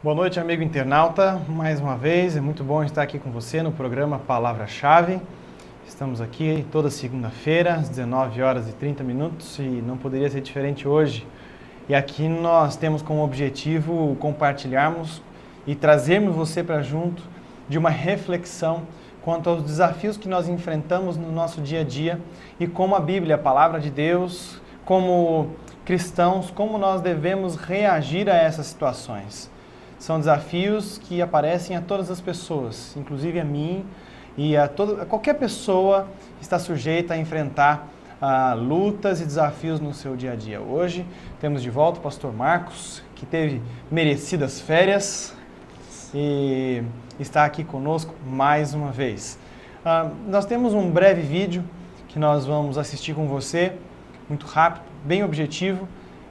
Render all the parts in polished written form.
Boa noite, amigo internauta. Mais uma vez, é muito bom estar aqui com você no programa Palavra-Chave. Estamos aqui toda segunda-feira, às 19 horas e 30 minutos, e não poderia ser diferente hoje. E aqui nós temos como objetivo compartilharmos e trazermos você para junto de uma reflexão quanto aos desafios que nós enfrentamos no nosso dia a dia e como a Bíblia, a Palavra de Deus, como cristãos, como nós devemos reagir a essas situações. São desafios que aparecem a todas as pessoas, inclusive a mim e a qualquer pessoa está sujeita a enfrentar lutas e desafios no seu dia a dia. Hoje temos de volta o pastor Marcos, que teve merecidas férias e está aqui conosco mais uma vez. Nós temos um breve vídeo que nós vamos assistir com você, muito rápido, bem objetivo,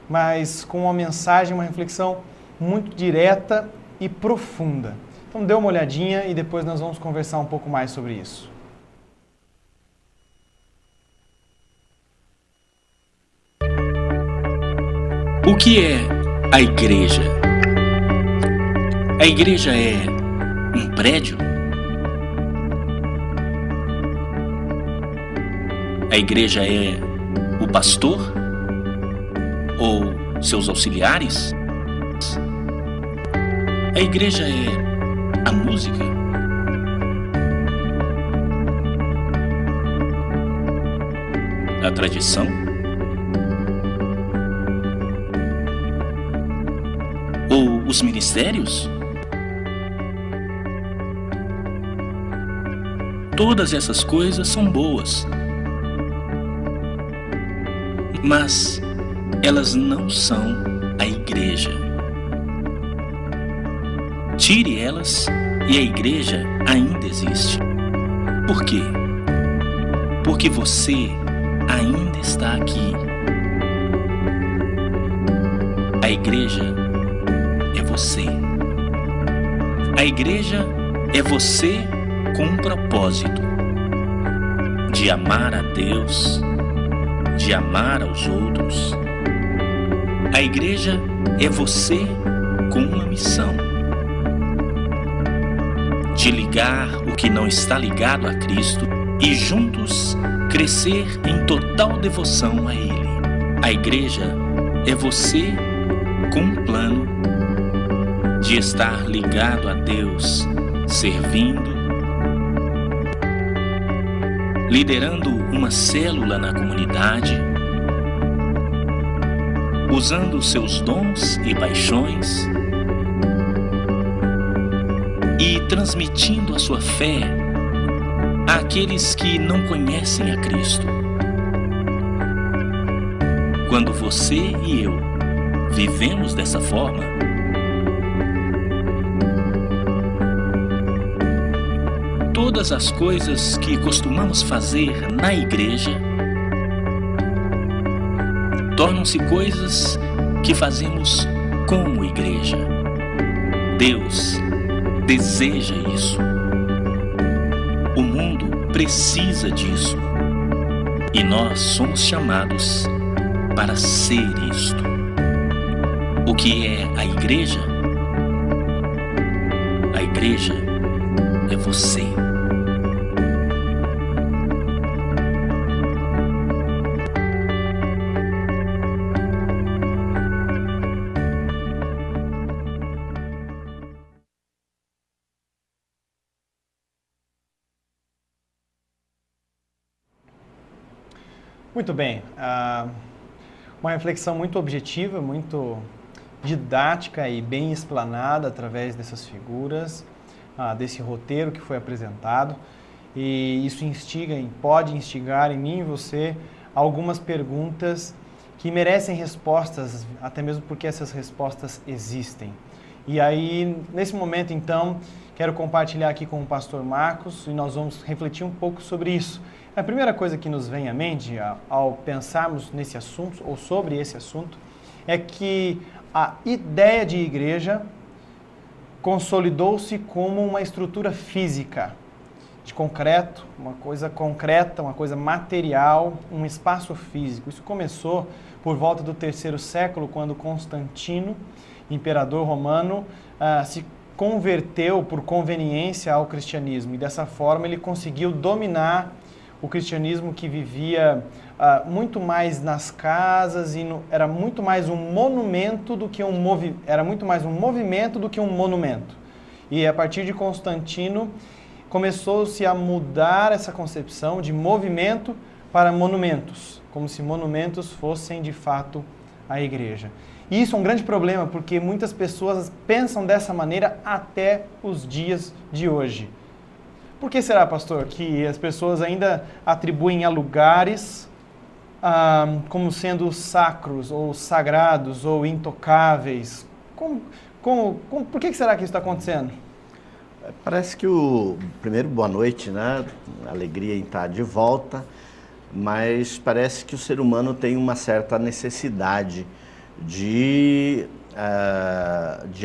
mas com uma mensagem, uma reflexão muito direta e profunda. Então dê uma olhadinha e depois nós vamos conversar um pouco mais sobre isso. O que é a igreja? A igreja é um prédio? A igreja é o pastor? Ou seus auxiliares? A igreja é a música? A tradição? Ou os ministérios? Todas essas coisas são boas, mas elas não são a igreja. Tire elas e a igreja ainda existe. Por quê? Porque você ainda está aqui. A igreja é você. A igreja é você com um propósito de amar a Deus, de amar aos outros. A igreja é você com uma missão de ligar o que não está ligado a Cristo e juntos crescer em total devoção a Ele. A igreja é você com um plano de estar ligado a Deus, servindo, liderando uma célula na comunidade, usando seus dons e paixões e transmitindo a sua fé àqueles que não conhecem a Cristo. Quando você e eu vivemos dessa forma, todas as coisas que costumamos fazer na igreja tornam-se coisas que fazemos como igreja. Deus deseja isso. O mundo precisa disso. E nós somos chamados para ser isto. O que é a igreja? A igreja é você. Muito bem, uma reflexão muito objetiva, muito didática e bem explanada através dessas figuras, desse roteiro que foi apresentado, e isso pode instigar em mim e você algumas perguntas que merecem respostas, até mesmo porque essas respostas existem. E aí, nesse momento então, quero compartilhar aqui com o pastor Marcos e nós vamos refletir um pouco sobre isso. A primeira coisa que nos vem à mente ao pensarmos nesse assunto ou sobre esse assunto é que a ideia de igreja consolidou-se como uma estrutura física, de concreto, uma coisa concreta, uma coisa material, um espaço físico. Isso começou por volta do 3º século, quando Constantino imperador romano, se converteu por conveniência ao cristianismo, e dessa forma ele conseguiu dominar o cristianismo, que vivia muito mais nas casas, e era muito mais um monumento do que era muito mais um movimento do que um monumento. E a partir de Constantino começou-se a mudar essa concepção de movimento para monumentos, como se monumentos fossem de fato a igreja. E isso é um grande problema, porque muitas pessoas pensam dessa maneira até os dias de hoje. Por que será, pastor, que as pessoas ainda atribuem a lugares como sendo sacros, ou sagrados, ou intocáveis? Por que será que isso está acontecendo? Parece que primeiro, boa noite, né? Alegria em estar de volta, mas parece que o ser humano tem uma certa necessidade de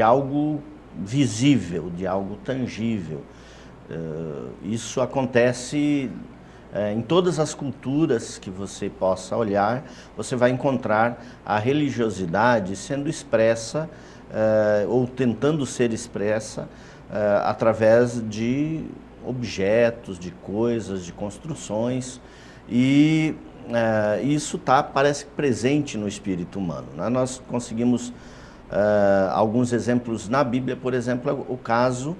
algo visível, de algo tangível. Isso acontece em todas as culturas que você possa olhar. Você vai encontrar a religiosidade sendo expressa ou tentando ser expressa através de objetos, de coisas, de construções, e isso parece presente no espírito humano, né? Nós conseguimos alguns exemplos na Bíblia. Por exemplo, o caso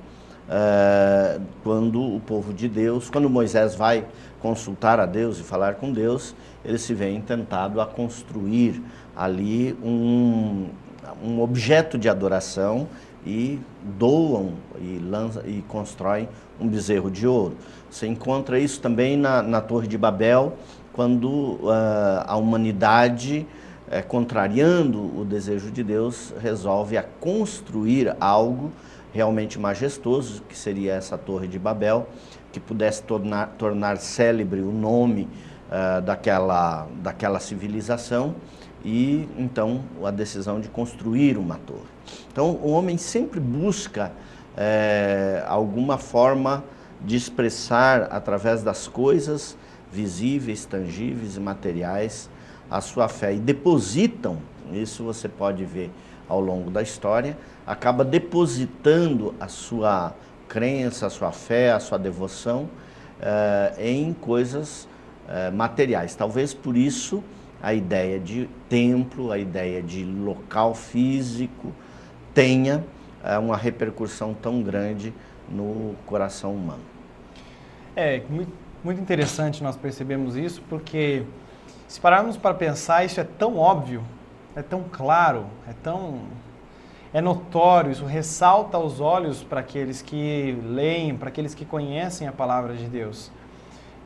quando o povo de Deus, quando Moisés vai consultar a Deus e falar com Deus, ele se vê tentado a construir ali um objeto de adoração, e doam e constroem um bezerro de ouro. Você encontra isso também na Torre de Babel, quando a humanidade, contrariando o desejo de Deus, resolve a construir algo realmente majestoso, que seria essa Torre de Babel, que pudesse tornar célebre o nome daquela civilização, e então a decisão de construir uma torre. Então o homem sempre busca alguma forma de expressar através das coisas visíveis, tangíveis e materiais a sua fé, e depositam, isso você pode ver ao longo da história, acaba depositando a sua crença, a sua fé, a sua devoção em coisas materiais. Talvez por isso a ideia de templo, a ideia de local físico tenha uma repercussão tão grande no coração humano. Muito interessante nós percebemos isso, porque se pararmos para pensar, isso é tão óbvio, é tão claro, é notório, isso ressalta aos olhos para aqueles que leem, para aqueles que conhecem a palavra de Deus.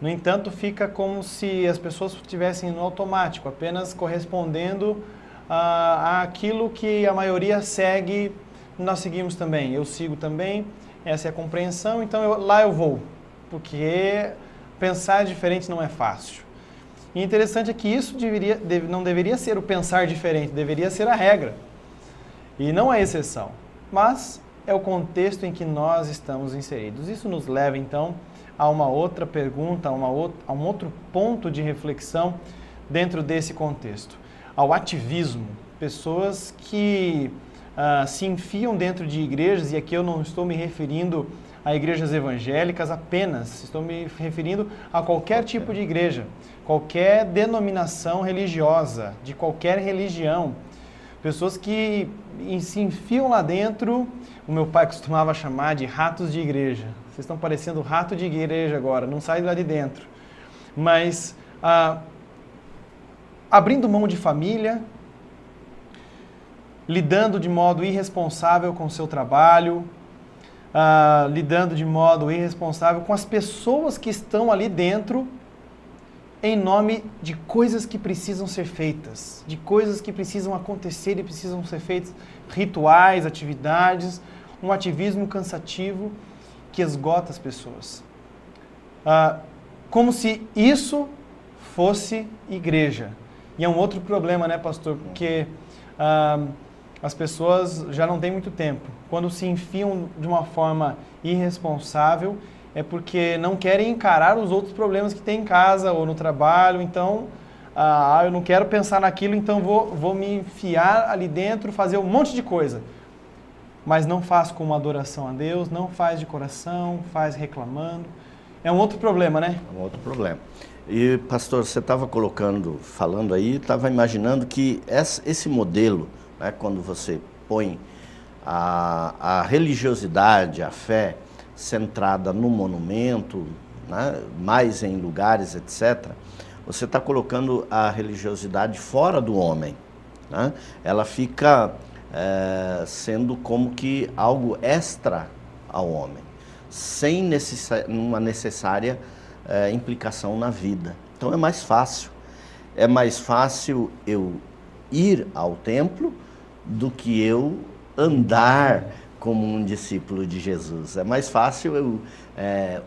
No entanto, fica como se as pessoas estivessem no automático, apenas correspondendo àquilo que a maioria segue. Nós seguimos também, eu sigo também, essa é a compreensão, então lá eu vou, porque pensar diferente não é fácil. E interessante é que isso não deveria ser o pensar diferente, deveria ser a regra, e não a exceção, mas é o contexto em que nós estamos inseridos. Isso nos leva então a uma outra pergunta, a um outro ponto de reflexão dentro desse contexto, ao ativismo. Pessoas que se enfiam dentro de igrejas, e aqui eu não estou me referindo a igrejas evangélicas apenas, estou me referindo a qualquer tipo de igreja, qualquer denominação religiosa, de qualquer religião. Pessoas que se enfiam lá dentro, o meu pai costumava chamar de ratos de igreja. Vocês estão parecendo rato de igreja agora, não sai lá de dentro. Mas abrindo mão de família, lidando de modo irresponsável com o seu trabalho, lidando de modo irresponsável com as pessoas que estão ali dentro, em nome de coisas que precisam ser feitas, de coisas que precisam acontecer e precisam ser feitas, rituais, atividades, um ativismo cansativo que esgota as pessoas. Como se isso fosse igreja. E é um outro problema, né, pastor? Porque as pessoas já não têm muito tempo. Quando se enfiam de uma forma irresponsável, é porque não querem encarar os outros problemas que tem em casa ou no trabalho. Então, eu não quero pensar naquilo, então vou me enfiar ali dentro, fazer um monte de coisa. Mas não faz com uma adoração a Deus, não faz de coração, faz reclamando. É um outro problema, né? É um outro problema. E, pastor, você estava falando aí, estava imaginando que esse modelo, né, quando você põe a religiosidade, a fé centrada no monumento, né, mais em lugares, etc., você está colocando a religiosidade fora do homem, né? Ela fica sendo como que algo extra ao homem, sem uma necessária implicação na vida. Então é mais fácil. É mais fácil eu ir ao templo do que eu andar como um discípulo de Jesus. É mais fácil eu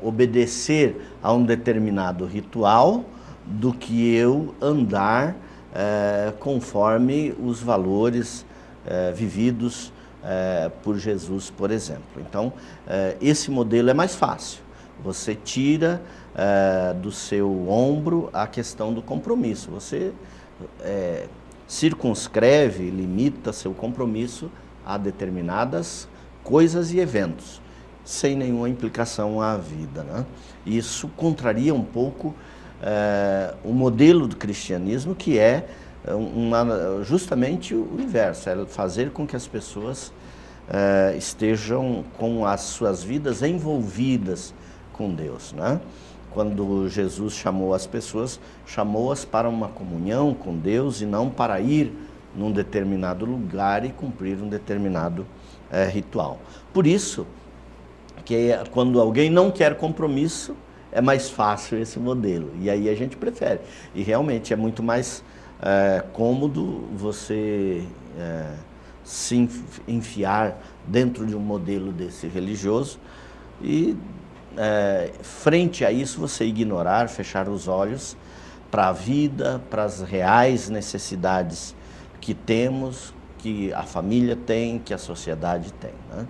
obedecer a um determinado ritual do que eu andar conforme os valores vividos por Jesus, por exemplo. Então, esse modelo é mais fácil. Você tira do seu ombro a questão do compromisso. Você circunscreve, limita seu compromisso a determinadas coisas e eventos, sem nenhuma implicação à vida, né? Isso contraria um pouco o modelo do cristianismo, que é justamente o inverso, é fazer com que as pessoas estejam com as suas vidas envolvidas com Deus, né? Quando Jesus chamou as pessoas, chamou-as para uma comunhão com Deus e não para ir num determinado lugar e cumprir um determinado ritual. Por isso, que quando alguém não quer compromisso, é mais fácil esse modelo, e aí a gente prefere. E realmente é muito mais cômodo você se enfiar dentro de um modelo desse religioso e, frente a isso, você ignorar, fechar os olhos para a vida, para as reais necessidades que temos, que a família tem, que a sociedade tem, né?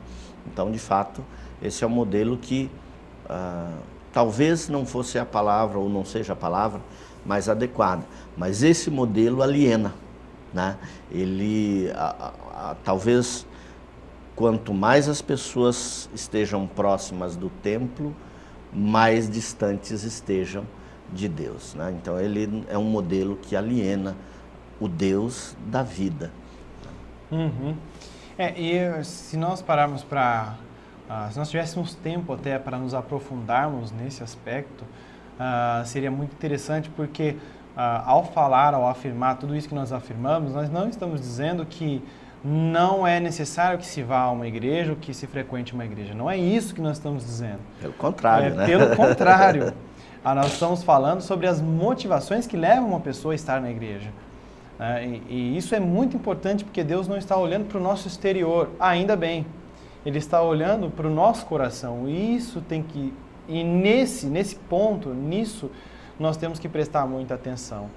Então, de fato, esse é um modelo que talvez não fosse a palavra, ou não seja a palavra mais adequada, mas esse modelo aliena, né? Ele, talvez, quanto mais as pessoas estejam próximas do templo, mais distantes estejam de Deus, né? Então, ele é um modelo que aliena o Deus da vida. Uhum. E se nós pararmos se nós tivéssemos tempo até para nos aprofundarmos nesse aspecto, seria muito interessante, porque ao falar, ao afirmar tudo isso que nós afirmamos, nós não estamos dizendo que não é necessário que se vá a uma igreja ou que se frequente uma igreja. Não é isso que nós estamos dizendo. Pelo contrário, né? Pelo contrário. Nós estamos falando sobre as motivações que levam uma pessoa a estar na igreja. E isso é muito importante, porque Deus não está olhando para o nosso exterior, ainda bem. Ele está olhando para o nosso coração. E isso tem que... E nesse ponto, nisso, nós temos que prestar muita atenção.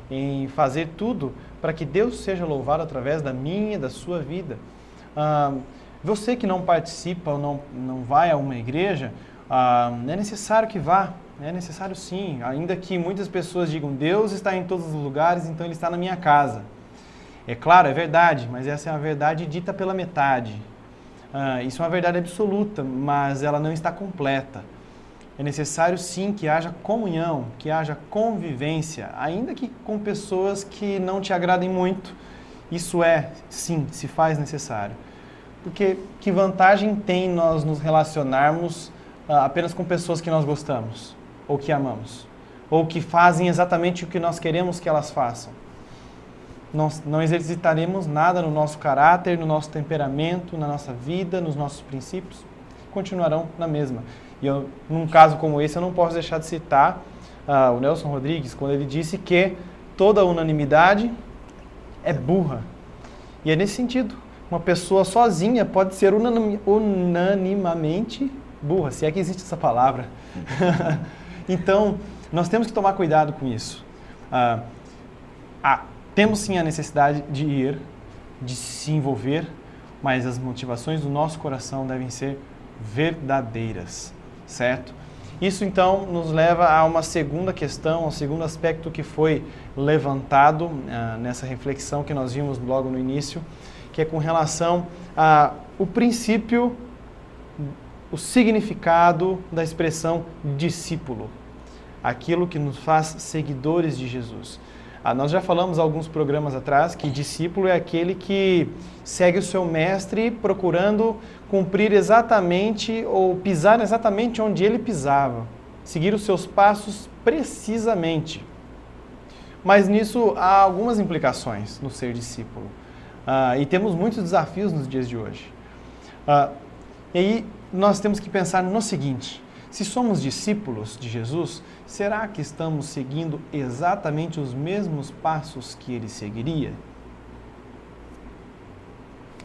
Em fazer tudo para que Deus seja louvado através da minha, da sua vida. Você que não participa ou não vai a uma igreja, é necessário que vá. É necessário sim, ainda que muitas pessoas digam: Deus está em todos os lugares, então Ele está na minha casa. É claro, é verdade, mas essa é uma verdade dita pela metade. Isso é uma verdade absoluta, mas ela não está completa. É necessário sim que haja comunhão, que haja convivência, ainda que com pessoas que não te agradem muito. Isso sim, se faz necessário. Porque que vantagem tem nós nos relacionarmos apenas com pessoas que nós gostamos, ou que amamos, ou que fazem exatamente o que nós queremos que elas façam? Nós não exercitaremos nada no nosso caráter, no nosso temperamento, na nossa vida, nos nossos princípios. Continuarão na mesma. E num caso como esse, eu não posso deixar de citar o Nelson Rodrigues, quando ele disse que toda unanimidade é burra. E é nesse sentido. Uma pessoa sozinha pode ser unanimamente burra, se é que existe essa palavra. Então, nós temos que tomar cuidado com isso. Temos sim a necessidade de ir, de se envolver, mas as motivações do nosso coração devem ser verdadeiras, certo? Isso então nos leva a uma segunda questão, um segundo aspecto que foi levantado nessa reflexão que nós vimos logo no início, que é com relação ao princípio, o significado da expressão discípulo, aquilo que nos faz seguidores de Jesus. Nós já falamos alguns programas atrás que discípulo é aquele que segue o seu mestre procurando cumprir exatamente ou pisar exatamente onde ele pisava, seguir os seus passos precisamente. Mas nisso há algumas implicações no ser discípulo e temos muitos desafios nos dias de hoje. E aí nós temos que pensar no seguinte: se somos discípulos de Jesus, será que estamos seguindo exatamente os mesmos passos que ele seguiria?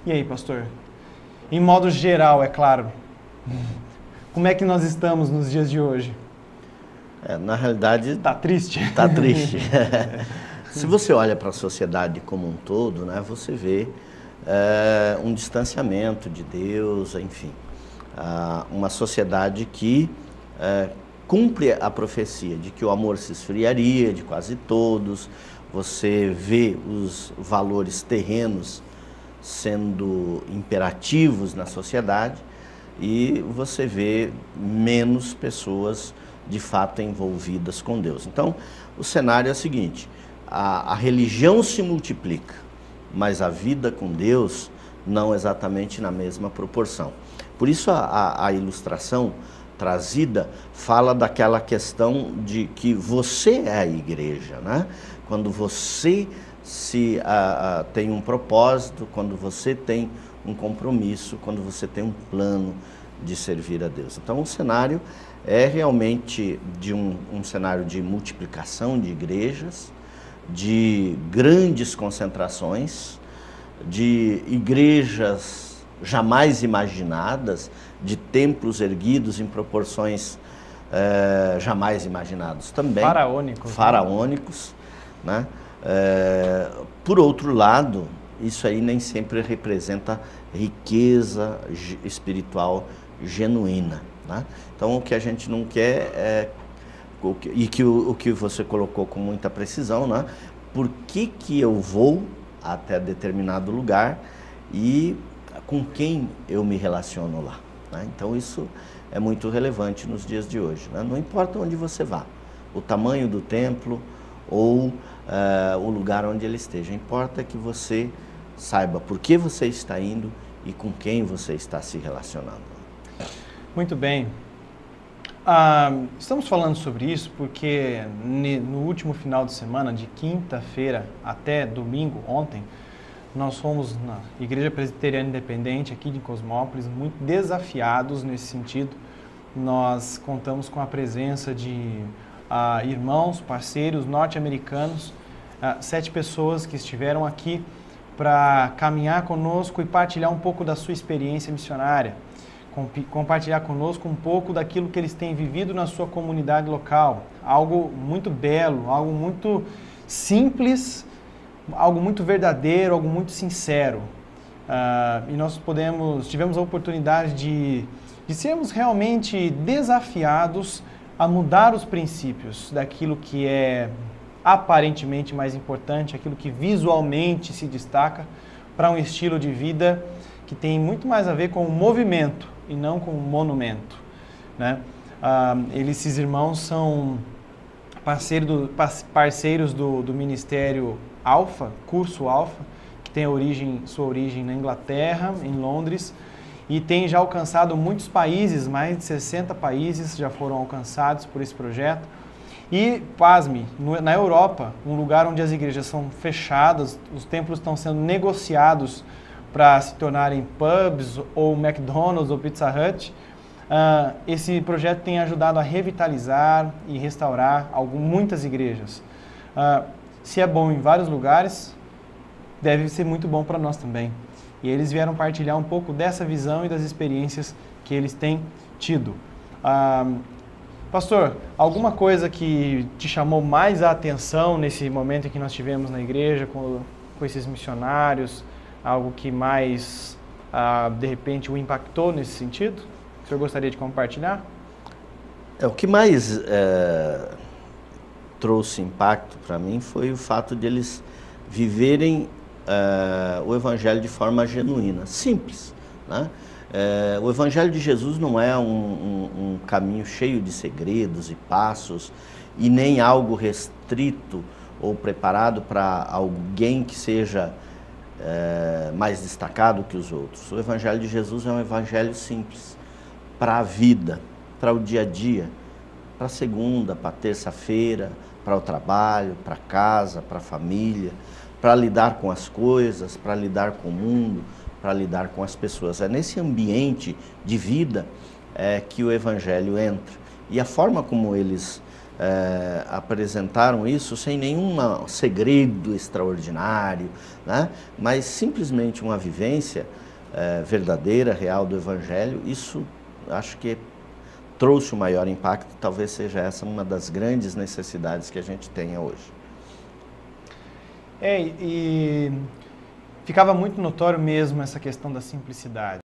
E aí, pastor? Em modo geral, é claro. Como é que nós estamos nos dias de hoje? Na realidade... Está triste? Está triste. Se você olha para a sociedade como um todo, né, você vê um distanciamento de Deus, enfim. Uma sociedade que cumpre a profecia de que o amor se esfriaria de quase todos. Você vê os valores terrenos sendo imperativos na sociedade e você vê menos pessoas de fato envolvidas com Deus. Então, o cenário é o seguinte: a religião se multiplica, mas a vida com Deus não exatamente na mesma proporção. Por isso a ilustração trazida fala daquela questão de que você é a igreja, né? Quando você tem um propósito, quando você tem um compromisso, quando você tem um plano de servir a Deus. Então o cenário é realmente de um cenário de multiplicação de igrejas, de grandes concentrações, de igrejas jamais imaginadas, de templos erguidos em proporções jamais imaginadas também. Faraônicos, né? Por outro lado, isso aí nem sempre representa riqueza espiritual genuína, né? Então o que a gente não quer é, o que você colocou com muita precisão, né? Por que eu vou até determinado lugar e com quem eu me relaciono lá, né? Então isso é muito relevante nos dias de hoje, né? Não importa onde você vá, o tamanho do templo ou o lugar onde ele esteja, importa que você saiba por que você está indo e com quem você está se relacionando. Muito bem. Estamos falando sobre isso porque no último final de semana, de quinta-feira até domingo, ontem, nós fomos na Igreja Presbiteriana Independente aqui de Cosmópolis, muito desafiados nesse sentido. Nós contamos com a presença de irmãos, parceiros norte-americanos, 7 pessoas que estiveram aqui para caminhar conosco e partilhar um pouco da sua experiência missionária, compartilhar conosco um pouco daquilo que eles têm vivido na sua comunidade local. Algo muito belo, algo muito simples, algo muito verdadeiro, algo muito sincero. E nós tivemos a oportunidade de sermos realmente desafiados a mudar os princípios daquilo que é aparentemente mais importante, aquilo que visualmente se destaca, para um estilo de vida que tem muito mais a ver com o movimento e não com o monumento, né? Esses irmãos são parceiros do Ministério Alfa, Curso Alfa, que tem sua origem na Inglaterra, em Londres, e tem já alcançado muitos países, mais de 60 países já foram alcançados por esse projeto. E, pasme, na Europa, um lugar onde as igrejas são fechadas, os templos estão sendo negociados para se tornarem pubs, ou McDonald's, ou Pizza Hut, esse projeto tem ajudado a revitalizar e restaurar muitas igrejas. Se é bom em vários lugares, deve ser muito bom para nós também. E eles vieram partilhar um pouco dessa visão e das experiências que eles têm tido. Pastor, alguma coisa que te chamou mais a atenção nesse momento em que nós tivemos na igreja com esses missionários? Algo que mais, de repente, o impactou nesse sentido? O senhor gostaria de compartilhar? O que mais trouxe impacto para mim foi o fato de eles viverem o Evangelho de forma genuína, simples, né? O Evangelho de Jesus não é um caminho cheio de segredos e passos, e nem algo restrito ou preparado para alguém que seja mais destacado que os outros. O Evangelho de Jesus é um evangelho simples, para a vida, para o dia a dia, para a segunda, para a terça-feira, para o trabalho, para casa, para a família, para lidar com as coisas, para lidar com o mundo, para lidar com as pessoas. É nesse ambiente de vida que o Evangelho entra. E a forma como eles apresentaram isso, sem nenhum segredo extraordinário, né? Mas simplesmente uma vivência verdadeira, real do Evangelho, isso acho que trouxe o maior impacto. Talvez seja essa uma das grandes necessidades que a gente tenha hoje. E ficava muito notório mesmo essa questão da simplicidade.